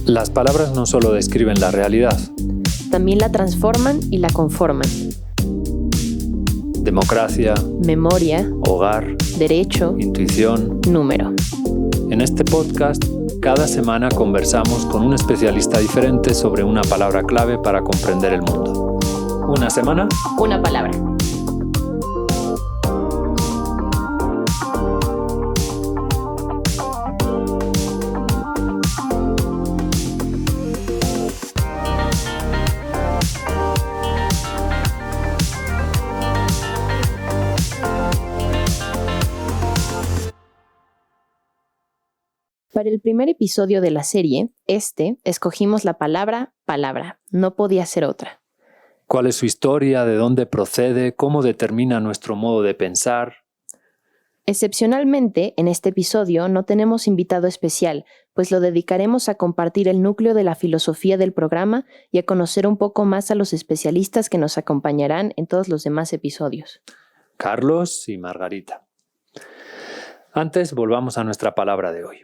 Las palabras no solo describen la realidad. También la transforman y la conforman. Democracia, memoria, hogar, derecho, intuición. número. En este podcast, cada semana conversamos con un especialista diferente sobre una palabra clave para comprender el mundo. Una semana, una palabra. Para el primer episodio de la serie, escogimos la palabra palabra. No podía ser otra. ¿Cuál es su historia? ¿De dónde procede? ¿Cómo determina nuestro modo de pensar? Excepcionalmente, en este episodio no tenemos invitado especial, pues lo dedicaremos a compartir el núcleo de la filosofía del programa y a conocer un poco más a los especialistas que nos acompañarán en todos los demás episodios. Carlos y Margarita. Antes, volvamos a nuestra palabra de hoy.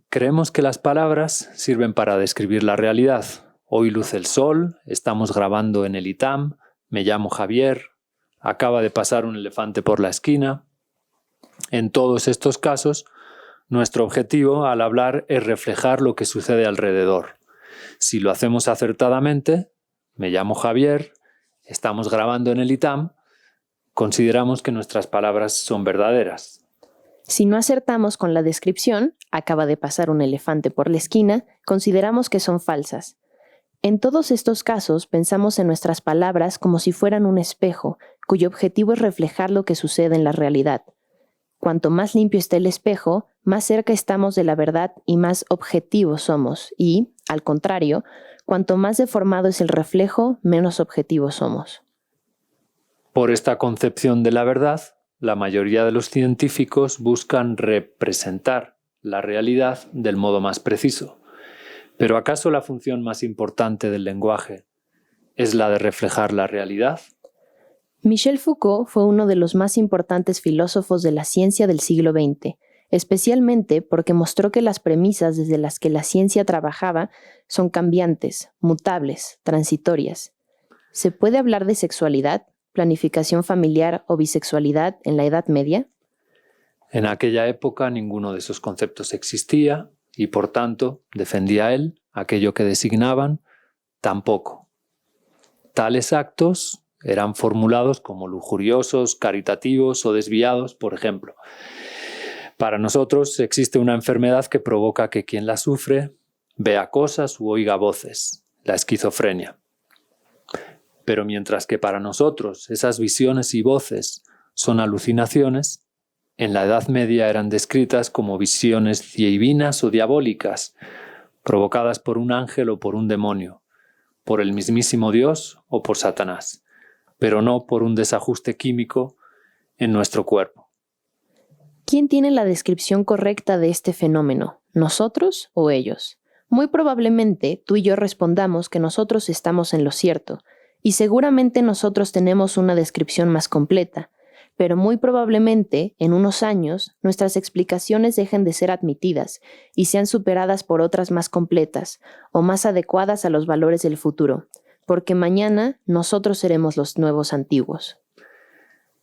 Creemos que las palabras sirven para describir la realidad. Hoy luce el sol, estamos grabando en el ITAM, me llamo Javier, acaba de pasar un elefante por la esquina. En todos estos casos, nuestro objetivo al hablar es reflejar lo que sucede alrededor. Si lo hacemos acertadamente, me llamo Javier, estamos grabando en el ITAM, consideramos que nuestras palabras son verdaderas. Si no acertamos con la descripción, acaba de pasar un elefante por la esquina, consideramos que son falsas. En todos estos casos pensamos en nuestras palabras como si fueran un espejo, cuyo objetivo es reflejar lo que sucede en la realidad. Cuanto más limpio está el espejo, más cerca estamos de la verdad y más objetivos somos. Y, al contrario, cuanto más deformado es el reflejo, menos objetivos somos. Por esta concepción de la verdad, la mayoría de los científicos buscan representar la realidad del modo más preciso. ¿Pero acaso la función más importante del lenguaje es la de reflejar la realidad? Michel Foucault fue uno de los más importantes filósofos de la ciencia del siglo XX, especialmente porque mostró que las premisas desde las que la ciencia trabajaba son cambiantes, mutables, transitorias. ¿Se puede hablar de sexualidad, planificación familiar o bisexualidad en la Edad Media? En aquella época ninguno de esos conceptos existía y, por tanto, defendía él aquello que designaban tampoco. Tales actos eran formulados como lujuriosos, caritativos o desviados, por ejemplo. Para nosotros existe una enfermedad que provoca que quien la sufre vea cosas u oiga voces, la esquizofrenia. Pero mientras que para nosotros esas visiones y voces son alucinaciones, en la Edad Media eran descritas como visiones divinas o diabólicas, provocadas por un ángel o por un demonio, por el mismísimo Dios o por Satanás, pero no por un desajuste químico en nuestro cuerpo. ¿Quién tiene la descripción correcta de este fenómeno? ¿Nosotros o ellos? Muy probablemente tú y yo respondamos que nosotros estamos en lo cierto, y seguramente nosotros tenemos una descripción más completa, pero muy probablemente, en unos años, nuestras explicaciones dejen de ser admitidas y sean superadas por otras más completas o más adecuadas a los valores del futuro, porque mañana nosotros seremos los nuevos antiguos.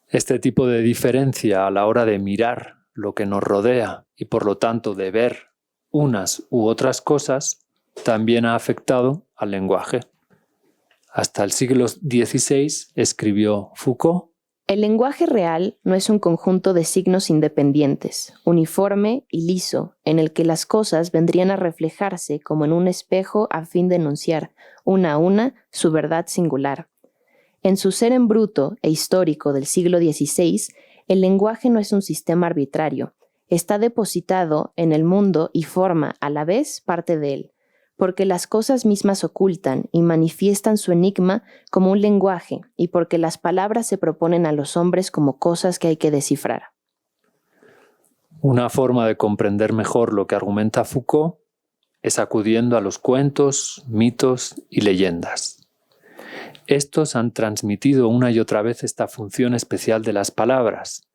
Este tipo de diferencia a la hora de mirar lo que nos rodea y por lo tanto de ver unas u otras cosas también ha afectado al lenguaje. Hasta el siglo XVI escribió Foucault: el lenguaje real no es un conjunto de signos independientes, uniforme y liso, en el que las cosas vendrían a reflejarse como en un espejo a fin de enunciar, una a una, su verdad singular. En su ser en bruto e histórico del siglo XVI, el lenguaje no es un sistema arbitrario, está depositado en el mundo y forma, a la vez, parte de él, porque las cosas mismas ocultan y manifiestan su enigma como un lenguaje y porque las palabras se proponen a los hombres como cosas que hay que descifrar. Una forma de comprender mejor lo que argumenta Foucault es acudiendo a los cuentos, mitos y leyendas. Estos han transmitido una y otra vez esta función especial de las palabras.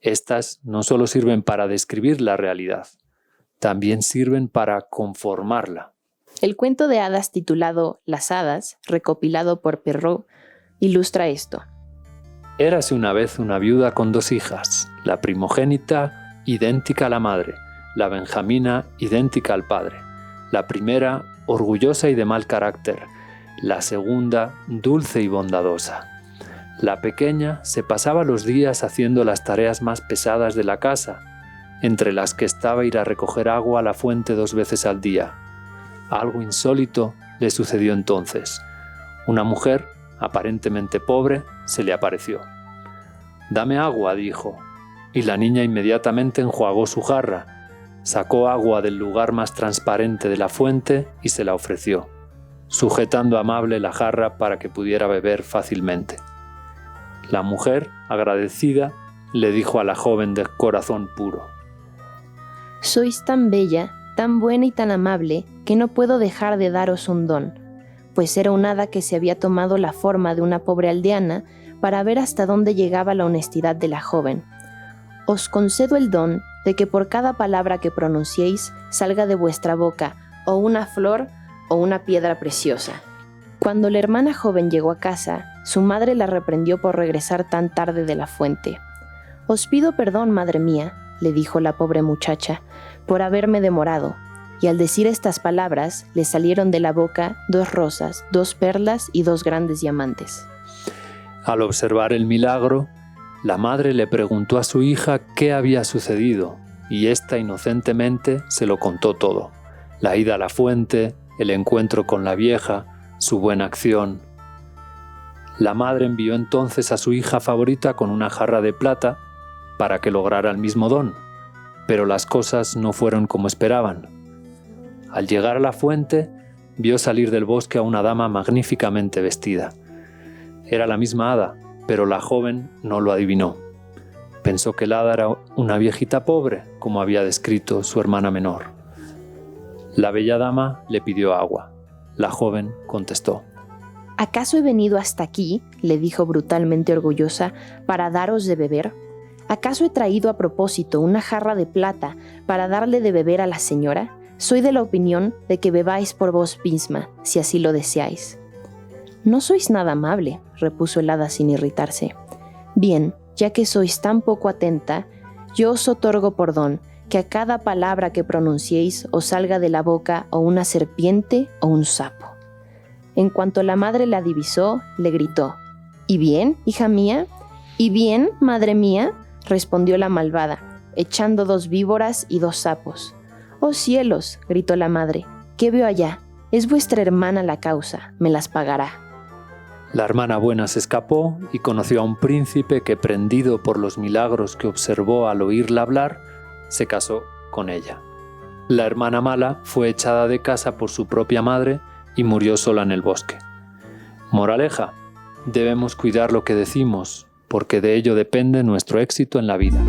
Estas no solo sirven para describir la realidad, también sirven para conformarla. El cuento de hadas titulado Las hadas, recopilado por Perrault, ilustra esto. Érase una vez una viuda con 2 hijas, la primogénita idéntica a la madre, la benjamina idéntica al padre, la primera orgullosa y de mal carácter, la segunda dulce y bondadosa. La pequeña se pasaba los días haciendo las tareas más pesadas de la casa, entre las que estaba ir a recoger agua a la fuente 2 veces al día. Algo insólito le sucedió entonces. Una mujer, aparentemente pobre, se le apareció. «Dame agua», dijo, y la niña inmediatamente enjuagó su jarra, sacó agua del lugar más transparente de la fuente y se la ofreció, sujetando amable la jarra para que pudiera beber fácilmente. La mujer, agradecida, le dijo a la joven de corazón puro: «Sois tan bella, tan buena y tan amable, que no puedo dejar de daros un don», pues era un hada que se había tomado la forma de una pobre aldeana para ver hasta dónde llegaba la honestidad de la joven. «Os concedo el don de que por cada palabra que pronunciéis salga de vuestra boca o una flor o una piedra preciosa». Cuando la hermana joven llegó a casa, su madre la reprendió por regresar tan tarde de la fuente. «Os pido perdón, madre mía», le dijo la pobre muchacha, «por haberme demorado». Y al decir estas palabras, le salieron de la boca 2 rosas, 2 perlas y 2 grandes diamantes. Al observar el milagro, la madre le preguntó a su hija qué había sucedido, y ésta inocentemente se lo contó todo: la ida a la fuente, el encuentro con la vieja, su buena acción. La madre envió entonces a su hija favorita con una jarra de plata para que lograra el mismo don, pero las cosas no fueron como esperaban. Al llegar a la fuente, vio salir del bosque a una dama magníficamente vestida. Era la misma hada, pero la joven no lo adivinó. Pensó que el hada era una viejita pobre, como había descrito su hermana menor. La bella dama le pidió agua. La joven contestó: «¿Acaso he venido hasta aquí?», le dijo brutalmente orgullosa, «para daros de beber? ¿Acaso he traído a propósito una jarra de plata para darle de beber a la señora? Soy de la opinión de que bebáis por vos misma, si así lo deseáis». «No sois nada amable», repuso el hada sin irritarse. «Bien, ya que sois tan poco atenta, yo os otorgo por don que a cada palabra que pronunciéis os salga de la boca o una serpiente o un sapo». En cuanto la madre la divisó, le gritó: «¿Y bien, hija mía? ¿Y bien, madre mía?», respondió la malvada, echando 2 víboras y 2 sapos. «¡Oh cielos!», gritó la madre, «¿qué veo allá? Es vuestra hermana la causa, me las pagará». La hermana buena se escapó y conoció a un príncipe que, prendido por los milagros que observó al oírla hablar, se casó con ella. La hermana mala fue echada de casa por su propia madre y murió sola en el bosque. Moraleja: debemos cuidar lo que decimos, porque de ello depende nuestro éxito en la vida.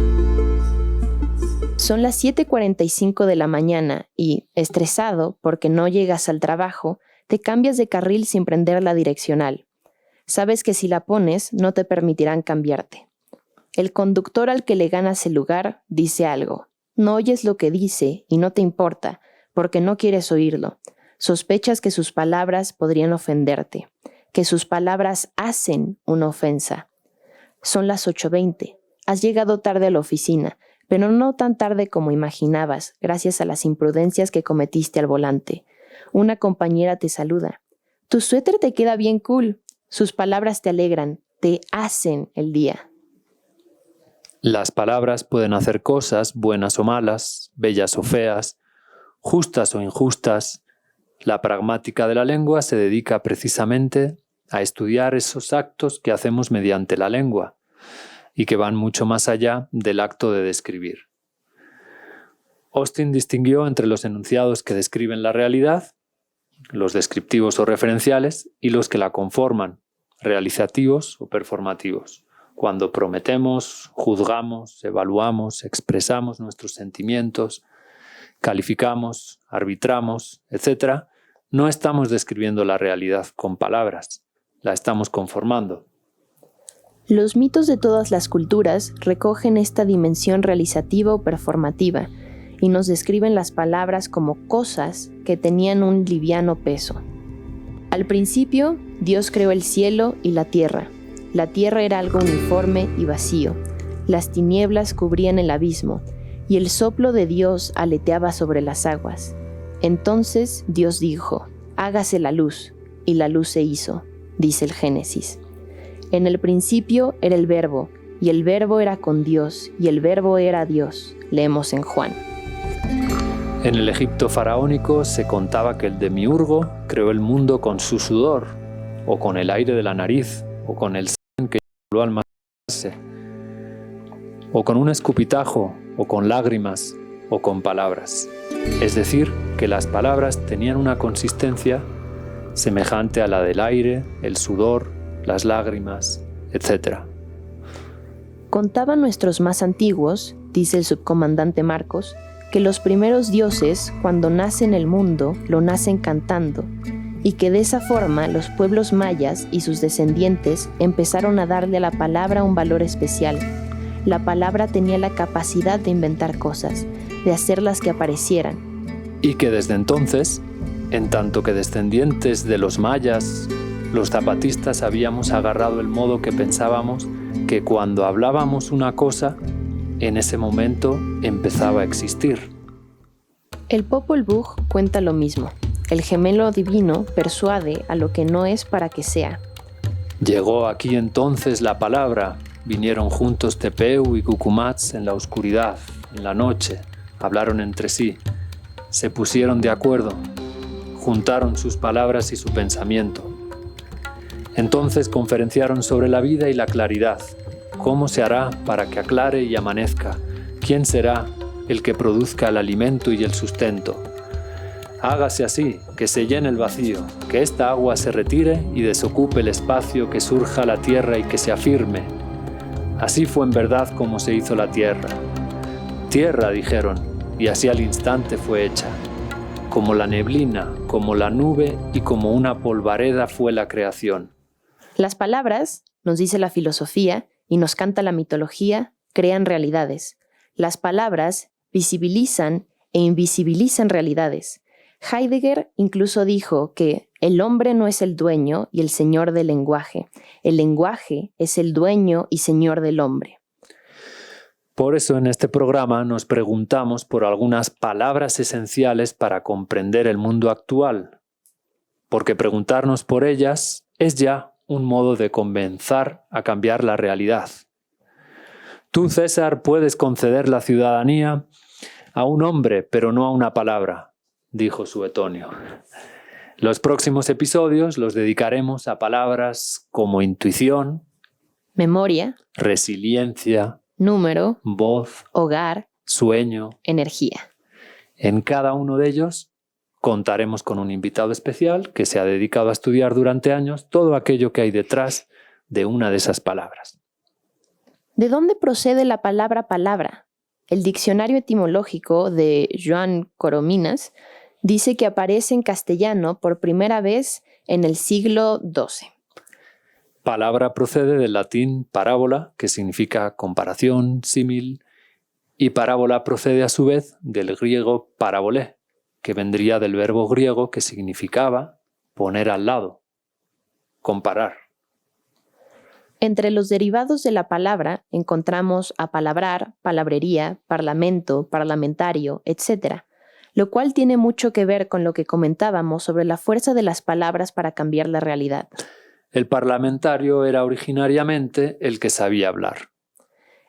Son las 7:45 de la mañana y, estresado porque no llegas al trabajo, te cambias de carril sin prender la direccional. Sabes que si la pones, no te permitirán cambiarte. El conductor al que le ganas el lugar dice algo. No oyes lo que dice y no te importa, porque no quieres oírlo. Sospechas que sus palabras podrían ofenderte, que sus palabras hacen una ofensa. Son las 8:20. Has llegado tarde a la oficina, pero no tan tarde como imaginabas, gracias a las imprudencias que cometiste al volante. Una compañera te saluda. «Tu suéter te queda bien cool». Sus palabras te alegran, te hacen el día. Las palabras pueden hacer cosas, buenas o malas, bellas o feas, justas o injustas. La pragmática de la lengua se dedica precisamente a estudiar esos actos que hacemos mediante la lengua y que van mucho más allá del acto de describir. Austin distinguió entre los enunciados que describen la realidad, los descriptivos o referenciales, y los que la conforman, realizativos o performativos. Cuando prometemos, juzgamos, evaluamos, expresamos nuestros sentimientos, calificamos, arbitramos, etc., no estamos describiendo la realidad con palabras, la estamos conformando. Los mitos de todas las culturas recogen esta dimensión realizativa o performativa, y nos describen las palabras como cosas que tenían un liviano peso. Al principio, Dios creó el cielo y la tierra. La tierra era algo uniforme y vacío. Las tinieblas cubrían el abismo, y el soplo de Dios aleteaba sobre las aguas. Entonces Dios dijo: «Hágase la luz», y la luz se hizo, dice el Génesis. En el principio era el Verbo, y el Verbo era con Dios, y el Verbo era Dios. Leemos en Juan. En el Egipto faraónico se contaba que el demiurgo creó el mundo con su sudor, o con el aire de la nariz, o con el semen que llevó al almacenarse, o con un escupitajo, o con lágrimas, o con palabras. Es decir, que las palabras tenían una consistencia semejante a la del aire, el sudor, las lágrimas, etc. Contaban nuestros más antiguos, dice el subcomandante Marcos, que los primeros dioses, cuando nacen el mundo, lo nacen cantando, y que de esa forma los pueblos mayas y sus descendientes empezaron a darle a la palabra un valor especial. La palabra tenía la capacidad de inventar cosas, de hacerlas que aparecieran. Y que desde entonces, en tanto que descendientes de los mayas, los zapatistas habíamos agarrado el modo que pensábamos que cuando hablábamos una cosa, en ese momento empezaba a existir. El Popol Vuh cuenta lo mismo. El gemelo divino persuade a lo que no es para que sea. Llegó aquí entonces la palabra, vinieron juntos Tepeu y Cucumats en la oscuridad, en la noche, hablaron entre sí, se pusieron de acuerdo, juntaron sus palabras y su pensamiento. Entonces conferenciaron sobre la vida y la claridad. ¿Cómo se hará para que aclare y amanezca? ¿Quién será el que produzca el alimento y el sustento? Hágase así, que se llene el vacío, que esta agua se retire y desocupe el espacio, que surja la tierra y que se afirme. Así fue en verdad como se hizo la tierra. Tierra, dijeron, y así al instante fue hecha. Como la neblina, como la nube y como una polvareda fue la creación. Las palabras, nos dice la filosofía y nos canta la mitología, crean realidades. Las palabras visibilizan e invisibilizan realidades. Heidegger incluso dijo que el hombre no es el dueño y el señor del lenguaje. El lenguaje es el dueño y señor del hombre. Por eso en este programa nos preguntamos por algunas palabras esenciales para comprender el mundo actual, porque preguntarnos por ellas es ya un modo de comenzar a cambiar la realidad. Tú, César, puedes conceder la ciudadanía a un hombre, pero no a una palabra, dijo Suetonio. Los próximos episodios los dedicaremos a palabras como intuición, memoria, resiliencia, número, voz, hogar, sueño, energía. En cada uno de ellos contaremos con un invitado especial que se ha dedicado a estudiar durante años todo aquello que hay detrás de una de esas palabras. ¿De dónde procede la palabra palabra? El diccionario etimológico de Joan Corominas dice que aparece en castellano por primera vez en el siglo XII. Palabra procede del latín parábola, que significa comparación, símil, y parábola procede a su vez del griego parabolé, que vendría del verbo griego que significaba poner al lado, comparar. Entre los derivados de la palabra encontramos apalabrar, palabrería, parlamento, parlamentario, etc., lo cual tiene mucho que ver con lo que comentábamos sobre la fuerza de las palabras para cambiar la realidad. El parlamentario era originariamente el que sabía hablar.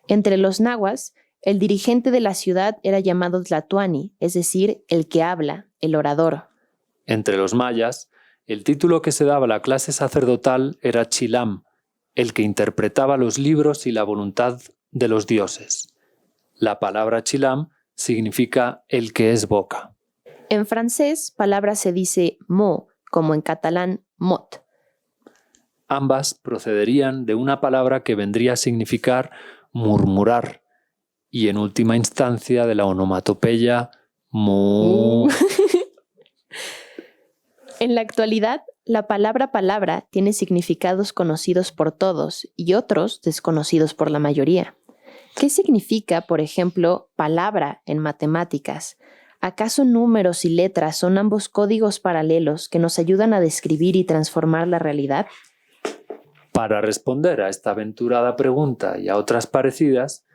Entre los nahuas, el dirigente de la ciudad era llamado Tlatoani, es decir, el que habla, el orador. Entre los mayas, el título que se daba a la clase sacerdotal era chilam, el que interpretaba los libros y la voluntad de los dioses. La palabra chilam significa el que es boca. En francés, palabra se dice mot, como en catalán mot. Ambas procederían de una palabra que vendría a significar murmurar, y en última instancia de la onomatopeya mu. En la actualidad, la palabra palabra tiene significados conocidos por todos y otros desconocidos por la mayoría. ¿Qué significa, por ejemplo, palabra en matemáticas? ¿Acaso números y letras son ambos códigos paralelos que nos ayudan a describir y transformar la realidad? Para responder a esta aventurada pregunta y a otras parecidas,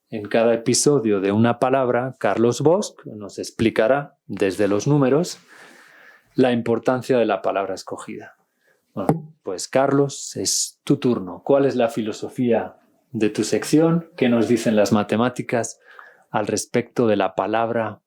en cada episodio de Una Palabra, Carlos Bosch nos explicará, desde los números, la importancia de la palabra escogida. Bueno, pues Carlos, es tu turno. ¿Cuál es la filosofía de tu sección? ¿Qué nos dicen las matemáticas al respecto de la palabra?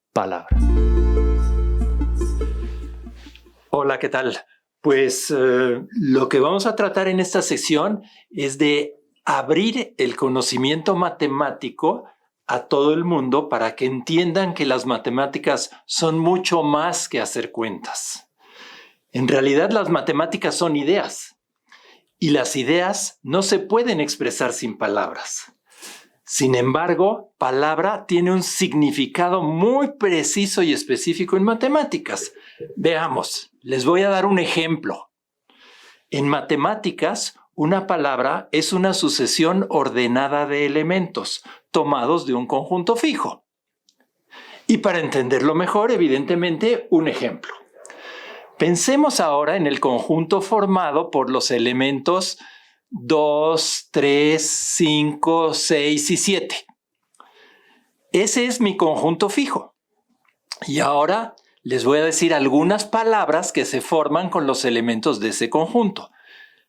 Hola, ¿qué tal? Pues lo que vamos a tratar en esta sección es de abrir el conocimiento matemático a todo el mundo para que entiendan que las matemáticas son mucho más que hacer cuentas. En realidad, las matemáticas son ideas y las ideas no se pueden expresar sin palabras. Sin embargo, palabra tiene un significado muy preciso y específico en matemáticas. Veamos, les voy a dar un ejemplo. En matemáticas, una palabra es una sucesión ordenada de elementos tomados de un conjunto fijo. Y para entenderlo mejor, evidentemente, un ejemplo. Pensemos ahora en el conjunto formado por los elementos 2, 3, 5, 6 y 7. Ese es mi conjunto fijo. Y ahora les voy a decir algunas palabras que se forman con los elementos de ese conjunto.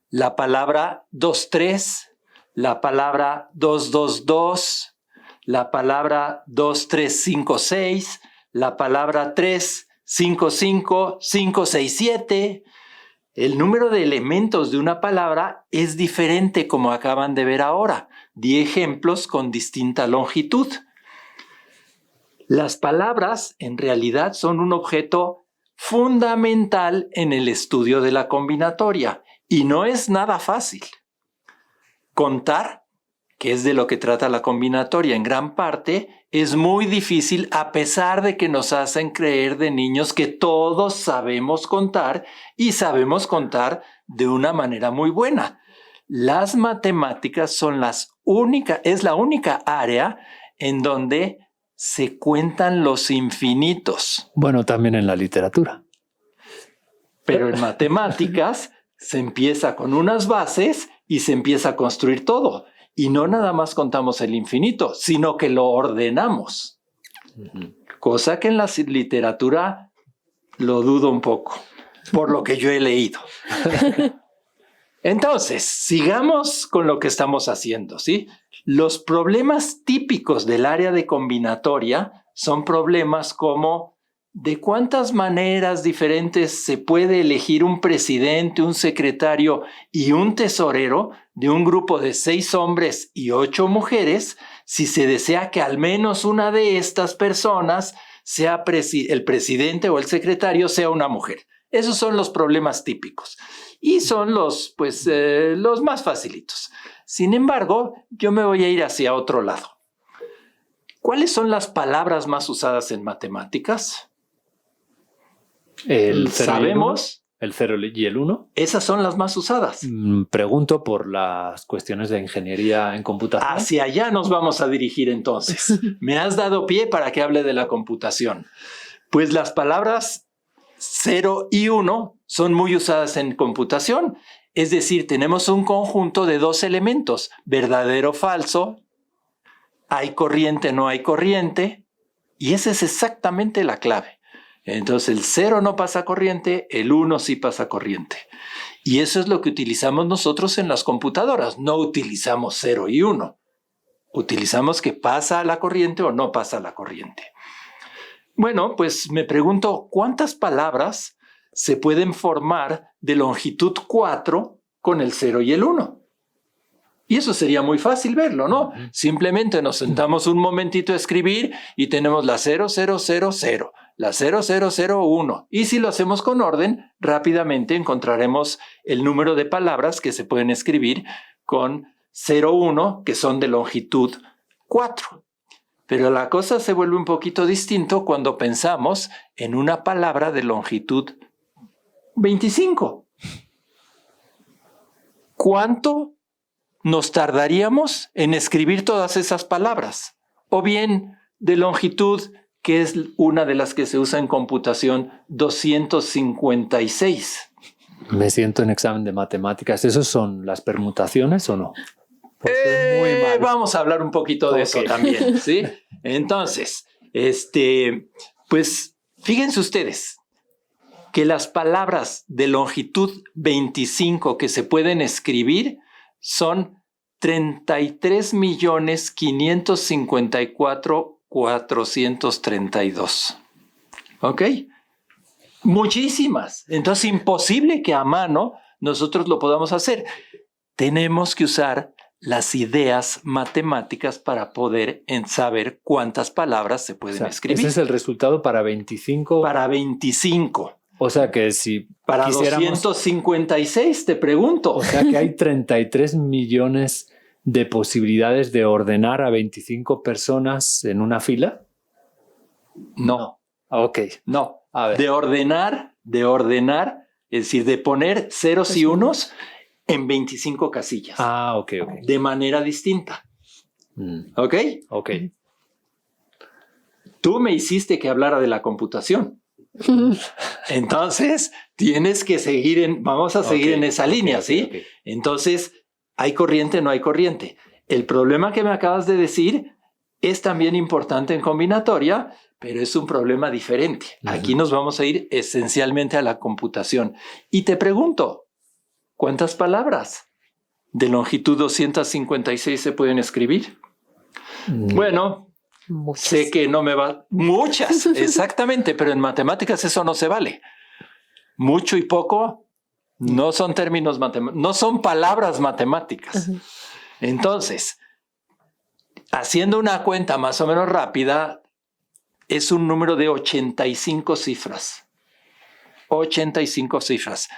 La palabra 2, 3, la palabra 2, 2, 2, la palabra 2, 3, 5, 6, la palabra 3, 5, 5, 5, 6, 7... El número de elementos de una palabra es diferente, como acaban de ver ahora. Di ejemplos con distinta longitud. Las palabras, en realidad, son un objeto fundamental en el estudio de la combinatoria y no es nada fácil. Contar, que es de lo que trata la combinatoria en gran parte, es muy difícil a pesar de que nos hacen creer de niños que todos sabemos contar y sabemos contar de una manera muy buena. Las matemáticas es la única área en donde se cuentan los infinitos. Bueno, también en la literatura. Pero en matemáticas se empieza con unas bases y se empieza a construir todo. Y no nada más contamos el infinito, sino que lo ordenamos. Cosa que en la literatura lo dudo un poco, por lo que yo he leído. Entonces, sigamos con lo que estamos haciendo, ¿sí? Los problemas típicos del área de combinatoria son problemas como de cuántas maneras diferentes se puede elegir un presidente, un secretario y un tesorero de un grupo de 6 hombres y 8 mujeres si se desea que al menos una de estas personas sea el presidente o el secretario sea una mujer. Esos son los problemas típicos y son los más facilitos. Sin embargo, yo me voy a ir hacia otro lado. ¿Cuáles son las palabras más usadas en matemáticas? ¿Sabemos? ¿El 0 y el 1? Esas son las más usadas. Pregunto por las cuestiones de ingeniería en computación. Hacia allá nos vamos a dirigir entonces. Me has dado pie para que hable de la computación. Pues las palabras 0 y 1 son muy usadas en computación. Es decir, tenemos un conjunto de 2 elementos, verdadero o falso, hay corriente, no hay corriente, y esa es exactamente la clave. Entonces el 0 no pasa corriente, el 1 sí pasa corriente. Y eso es lo que utilizamos nosotros en las computadoras. No utilizamos 0 y 1. Utilizamos que pasa la corriente o no pasa la corriente. Bueno, pues me pregunto, ¿cuántas palabras se pueden formar de longitud 4 con el 0 y el 1? Y eso sería muy fácil verlo, ¿no? Simplemente nos sentamos un momentito a escribir y tenemos la 0000, la 0001. Y si lo hacemos con orden, rápidamente encontraremos el número de palabras que se pueden escribir con 01, que son de longitud 4. Pero la cosa se vuelve un poquito distinto cuando pensamos en una palabra de longitud 25. ¿Cuánto nos tardaríamos en escribir todas esas palabras. O bien de longitud, que es una de las que se usa en computación, 256. Me siento en examen de matemáticas. ¿Esas son las permutaciones o no? Muy mal. Vamos a hablar un poquito de eso también, ¿sí? Entonces, pues fíjense ustedes que las palabras de longitud 25 que se pueden escribir son 33.554.432. ¿Ok? Muchísimas. Entonces, imposible que a mano nosotros lo podamos hacer. Tenemos que usar las ideas matemáticas para poder saber cuántas palabras se pueden escribir. Ese es el resultado para 25. Para 25. O sea que si para 256, te pregunto. O sea que hay 33 millones de posibilidades de ordenar a 25 personas en una fila. No. Ok. No. A ver. De ordenar, es decir, de poner ceros y unos en 25 casillas. Ah, ok. De manera distinta. ¿Ok? Ok. Tú me hiciste que hablara de la computación. Entonces, tienes que seguir vamos a seguir en esa línea, ¿sí? Okay. Entonces, ¿hay corriente o no hay corriente? El problema que me acabas de decir es también importante en combinatoria, pero es un problema diferente. Aquí nos vamos a ir esencialmente a la computación. Y te pregunto, ¿cuántas palabras de longitud 256 se pueden escribir? Bueno, muchas. Sé que no me va... Muchas, exactamente, pero en matemáticas eso no se vale. Mucho y poco no son términos matemáticos, no son palabras matemáticas. Entonces, haciendo una cuenta más o menos rápida, es un número de 85 cifras. 85 cifras.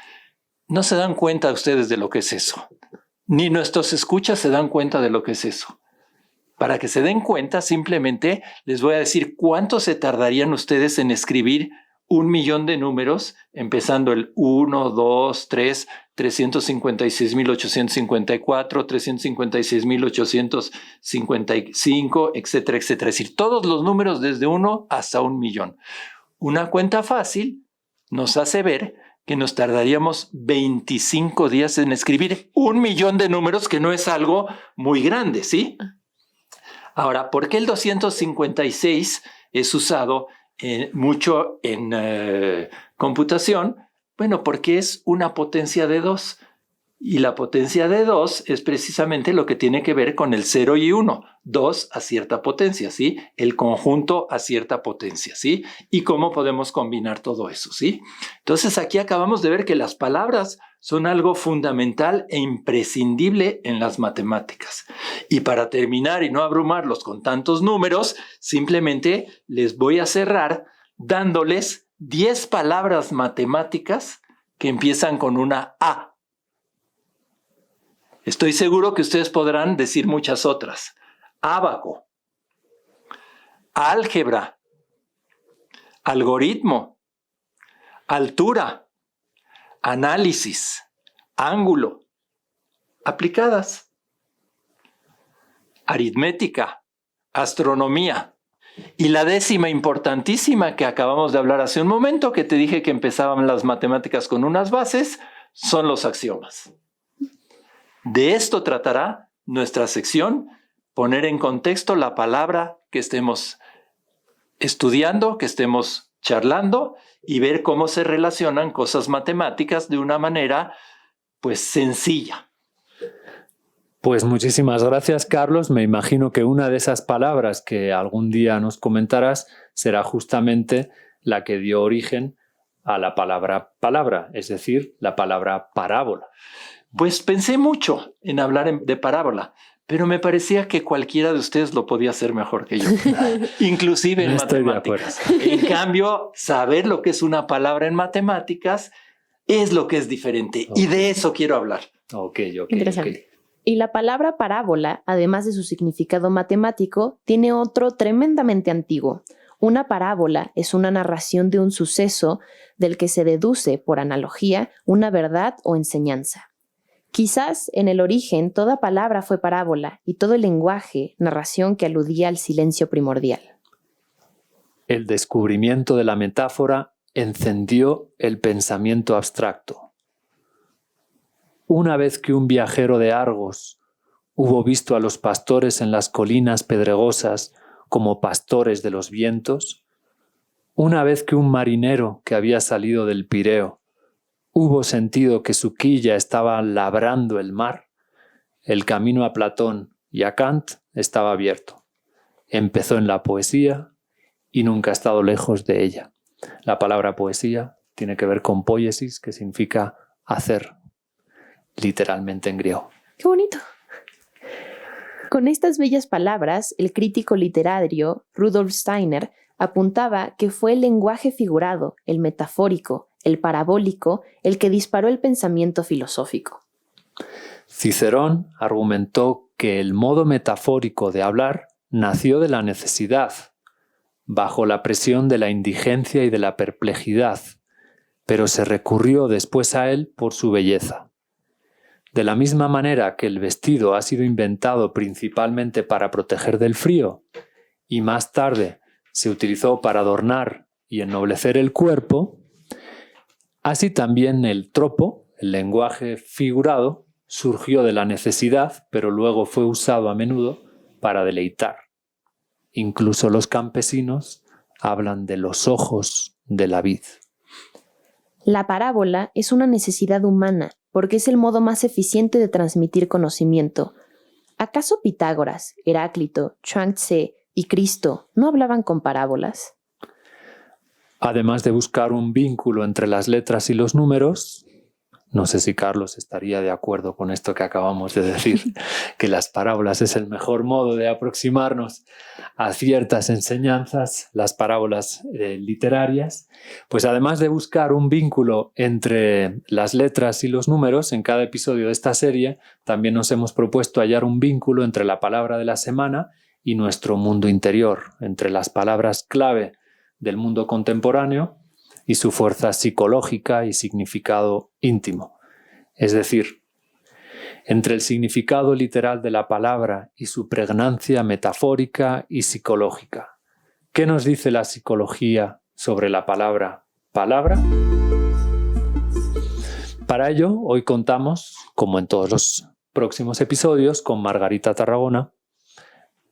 No se dan cuenta ustedes de lo que es eso. Ni nuestros escuchas se dan cuenta de lo que es eso. Para que se den cuenta, simplemente les voy a decir cuánto se tardarían ustedes en escribir 1.000.000 de números, empezando el 1, 2, 3, 356.854, 356.855, etcétera, etcétera. Es decir, todos los números desde 1 hasta 1.000.000. Una cuenta fácil nos hace ver que nos tardaríamos 25 días en escribir 1.000.000 de números, que no es algo muy grande, ¿sí? Ahora, ¿por qué el 256 es usado mucho en computación? Bueno, porque es una potencia de 2. Y la potencia de 2 es precisamente lo que tiene que ver con el 0 y 1. 2 a cierta potencia, ¿sí? El conjunto a cierta potencia, ¿sí? Y cómo podemos combinar todo eso, ¿sí? Entonces, aquí acabamos de ver que las palabras son algo fundamental e imprescindible en las matemáticas. Y para terminar y no abrumarlos con tantos números, simplemente les voy a cerrar dándoles 10 palabras matemáticas que empiezan con una A. Estoy seguro que ustedes podrán decir muchas otras. Ábaco, álgebra, algoritmo, altura, análisis, ángulo, aplicadas, aritmética, astronomía. Y la 10ª importantísima que acabamos de hablar hace un momento, que te dije que empezaban las matemáticas con unas bases, son los axiomas. De esto tratará nuestra sección, poner en contexto la palabra que estemos estudiando, que estemos charlando, y ver cómo se relacionan cosas matemáticas de una manera, pues, sencilla. Pues muchísimas gracias, Carlos. Me imagino que una de esas palabras que algún día nos comentarás será justamente la que dio origen a la palabra palabra, es decir, la palabra parábola. Pues pensé mucho en hablar de parábola, pero me parecía que cualquiera de ustedes lo podía hacer mejor que yo, inclusive en matemáticas. En cambio, saber lo que es una palabra en matemáticas es lo que es diferente, y de eso quiero hablar. Interesante. Y la palabra parábola, además de su significado matemático, tiene otro tremendamente antiguo. Una parábola es una narración de un suceso del que se deduce, por analogía, una verdad o enseñanza. Quizás en el origen toda palabra fue parábola y todo el lenguaje, narración que aludía al silencio primordial. El descubrimiento de la metáfora encendió el pensamiento abstracto. Una vez que un viajero de Argos hubo visto a los pastores en las colinas pedregosas como pastores de los vientos, una vez que un marinero que había salido del Pireo hubo sentido que su quilla estaba labrando el mar, el camino a Platón y a Kant estaba abierto. Empezó en la poesía y nunca ha estado lejos de ella. La palabra poesía tiene que ver con poiesis, que significa hacer, literalmente en griego. ¡Qué bonito! Con estas bellas palabras, el crítico literario Rudolf Steiner apuntaba que fue el lenguaje figurado, el metafórico, el parabólico, el que disparó el pensamiento filosófico. Cicerón argumentó que el modo metafórico de hablar nació de la necesidad, bajo la presión de la indigencia y de la perplejidad, pero se recurrió después a él por su belleza. De la misma manera que el vestido ha sido inventado principalmente para proteger del frío y más tarde se utilizó para adornar y ennoblecer el cuerpo, así también el tropo, el lenguaje figurado, surgió de la necesidad, pero luego fue usado a menudo para deleitar. Incluso los campesinos hablan de los ojos de la vid. La parábola es una necesidad humana porque es el modo más eficiente de transmitir conocimiento. ¿Acaso Pitágoras, Heráclito, Chuang-Tze y Cristo no hablaban con parábolas? Además de buscar un vínculo entre las letras y los números, no sé si Carlos estaría de acuerdo con esto que acabamos de decir, que las parábolas es el mejor modo de aproximarnos a ciertas enseñanzas, las parábolas literarias, pues además de buscar un vínculo entre las letras y los números, en cada episodio de esta serie también nos hemos propuesto hallar un vínculo entre la palabra de la semana y nuestro mundo interior, entre las palabras clave del mundo contemporáneo y su fuerza psicológica y significado íntimo. Es decir, entre el significado literal de la palabra y su pregnancia metafórica y psicológica. ¿Qué nos dice la psicología sobre la palabra palabra? Para ello, hoy contamos, como en todos los próximos episodios, con Margarita Tarragona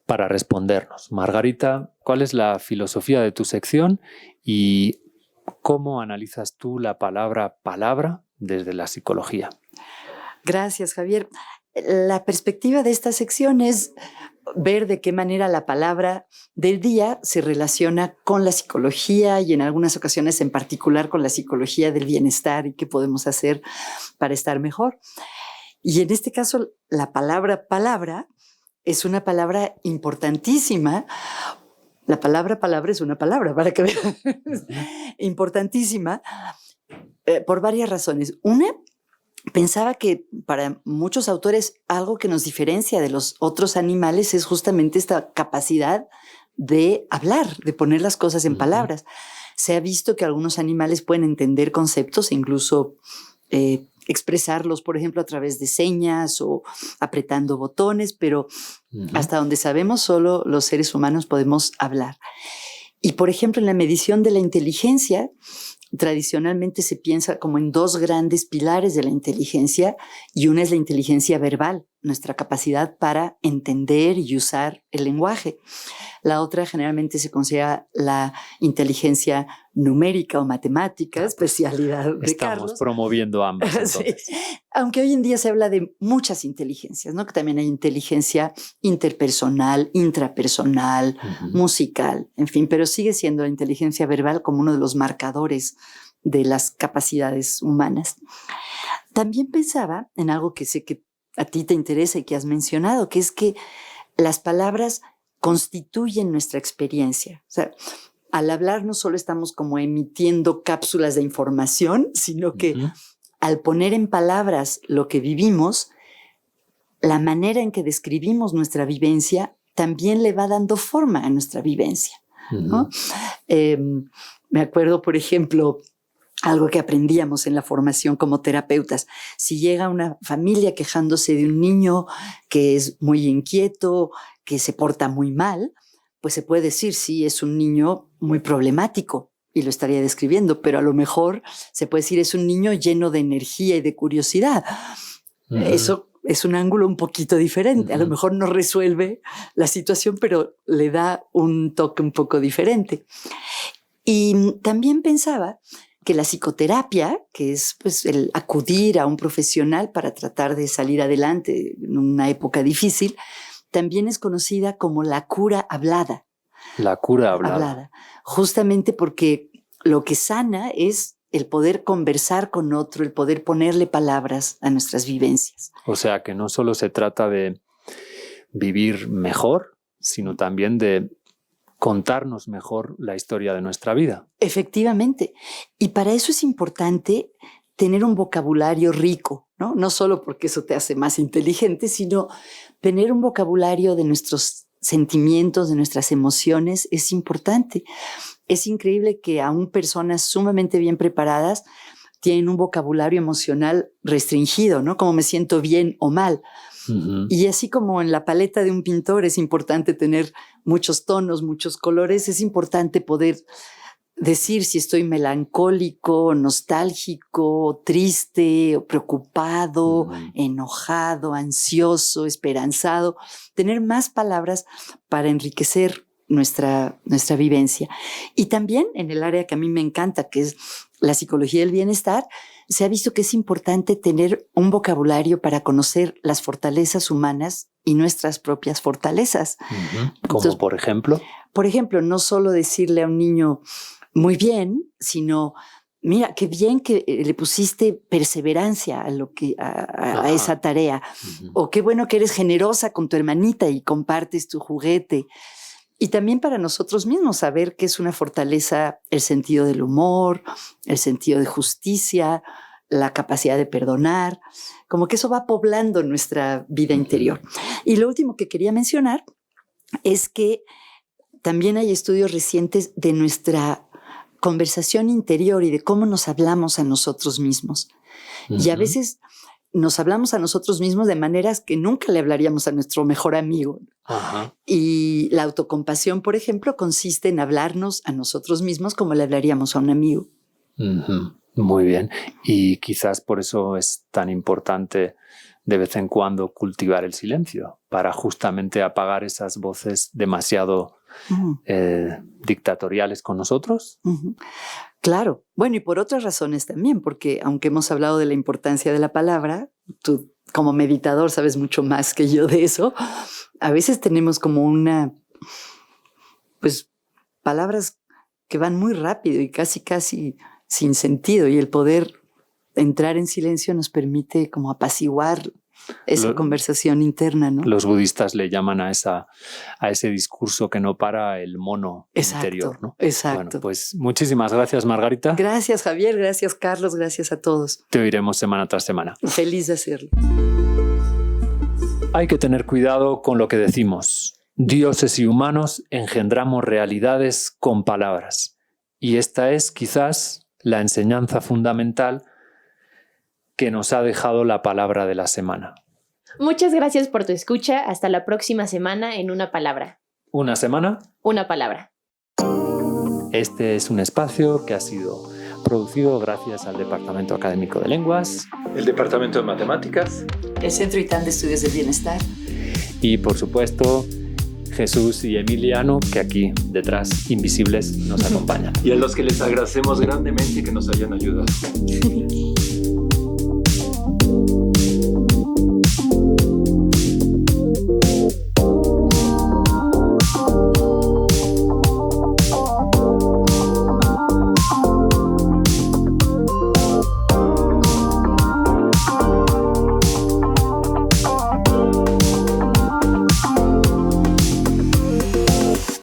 para respondernos. Margarita, ¿cuál es la filosofía de tu sección y cómo analizas tú la palabra palabra desde la psicología? Gracias, Javier. La perspectiva de esta sección es ver de qué manera la palabra del día se relaciona con la psicología y en algunas ocasiones en particular con la psicología del bienestar y qué podemos hacer para estar mejor. Y en este caso, la palabra palabra es una palabra importantísima. La palabra palabra es una palabra, para que vean. Importantísima por varias razones. Una, pensaba que para muchos autores algo que nos diferencia de los otros animales es justamente esta capacidad de hablar, de poner las cosas en palabras. Se ha visto que algunos animales pueden entender conceptos e incluso expresarlos, por ejemplo, a través de señas o apretando botones, pero hasta donde sabemos, solo los seres humanos podemos hablar. Y, por ejemplo, en la medición de la inteligencia, tradicionalmente se piensa como en dos grandes pilares de la inteligencia, y una es la inteligencia verbal, nuestra capacidad para entender y usar el lenguaje. La otra generalmente se considera la inteligencia numérica o matemática, especialidad de Carlos. Estamos promoviendo ambas, entonces. Sí. Aunque hoy en día se habla de muchas inteligencias, ¿no? Que también hay inteligencia interpersonal, intrapersonal, musical, en fin, pero sigue siendo la inteligencia verbal como uno de los marcadores de las capacidades humanas. También pensaba en algo que sé que a ti te interesa y que has mencionado, que es que las palabras constituyen nuestra experiencia. O sea, al hablar no solo estamos como emitiendo cápsulas de información, sino que al poner en palabras lo que vivimos, la manera en que describimos nuestra vivencia también le va dando forma a nuestra vivencia, ¿no? Me acuerdo, por ejemplo, algo que aprendíamos en la formación como terapeutas. Si llega una familia quejándose de un niño que es muy inquieto, que se porta muy mal, pues se puede decir, sí, es un niño muy problemático y lo estaría describiendo, pero a lo mejor se puede decir, es un niño lleno de energía y de curiosidad. Eso es un ángulo un poquito diferente. A lo mejor no resuelve la situación, pero le da un toque un poco diferente. Y también pensaba que la psicoterapia, que es pues, el acudir a un profesional para tratar de salir adelante en una época difícil, también es conocida como la cura hablada. La cura hablada. Justamente porque lo que sana es el poder conversar con otro, el poder ponerle palabras a nuestras vivencias. O sea, que no solo se trata de vivir mejor, sino también de contarnos mejor la historia de nuestra vida. Efectivamente. Y para eso es importante tener un vocabulario rico, ¿no? No solo porque eso te hace más inteligente, sino tener un vocabulario de nuestros sentimientos, de nuestras emociones, es importante. Es increíble que aún personas sumamente bien preparadas tienen un vocabulario emocional restringido, ¿no? Como me siento bien o mal. Y así como en la paleta de un pintor es importante tener muchos tonos, muchos colores, es importante poder decir si estoy melancólico, nostálgico, triste, preocupado, enojado, ansioso, esperanzado, tener más palabras para enriquecer nuestra vivencia. Y también en el área que a mí me encanta, que es la psicología del bienestar, se ha visto que es importante tener un vocabulario para conocer las fortalezas humanas y nuestras propias fortalezas. ¿Como entonces, por ejemplo? Por ejemplo, no solo decirle a un niño muy bien, sino mira, qué bien que le pusiste perseverancia a esa tarea. O qué bueno que eres generosa con tu hermanita y compartes tu juguete. Y también para nosotros mismos saber que es una fortaleza el sentido del humor, el sentido de justicia, la capacidad de perdonar, como que eso va poblando nuestra vida interior. Y lo último que quería mencionar es que también hay estudios recientes de nuestra conversación interior y de cómo nos hablamos a nosotros mismos. Y a veces nos hablamos a nosotros mismos de maneras que nunca le hablaríamos a nuestro mejor amigo. Y la autocompasión, por ejemplo, consiste en hablarnos a nosotros mismos como le hablaríamos a un amigo. Muy bien. Y quizás por eso es tan importante de vez en cuando cultivar el silencio, para justamente apagar esas voces demasiado dictatoriales con nosotros. Claro. Bueno, y por otras razones también, porque aunque hemos hablado de la importancia de la palabra, tú como meditador sabes mucho más que yo de eso, a veces tenemos como palabras que van muy rápido y casi sin sentido, y el poder entrar en silencio nos permite como apaciguar esa conversación interna, ¿no? Los budistas le llaman a ese discurso que no para, el mono interior, ¿no? Exacto. Bueno, pues muchísimas gracias, Margarita. Gracias, Javier. Gracias, Carlos. Gracias a todos. Te oiremos semana tras semana. Feliz de hacerlo. Hay que tener cuidado con lo que decimos. Dioses y humanos engendramos realidades con palabras. Y esta es quizás la enseñanza fundamental que nos ha dejado la palabra de la semana. Muchas gracias por tu escucha. Hasta la próxima semana en Una Palabra. ¿Una semana? Una palabra. Este es un espacio que ha sido producido gracias al Departamento Académico de Lenguas, el Departamento de Matemáticas, el Centro ITAM de Estudios del Bienestar y, por supuesto, Jesús y Emiliano, que aquí detrás, invisibles, nos acompañan. Y a los que les agradecemos grandemente que nos hayan ayudado.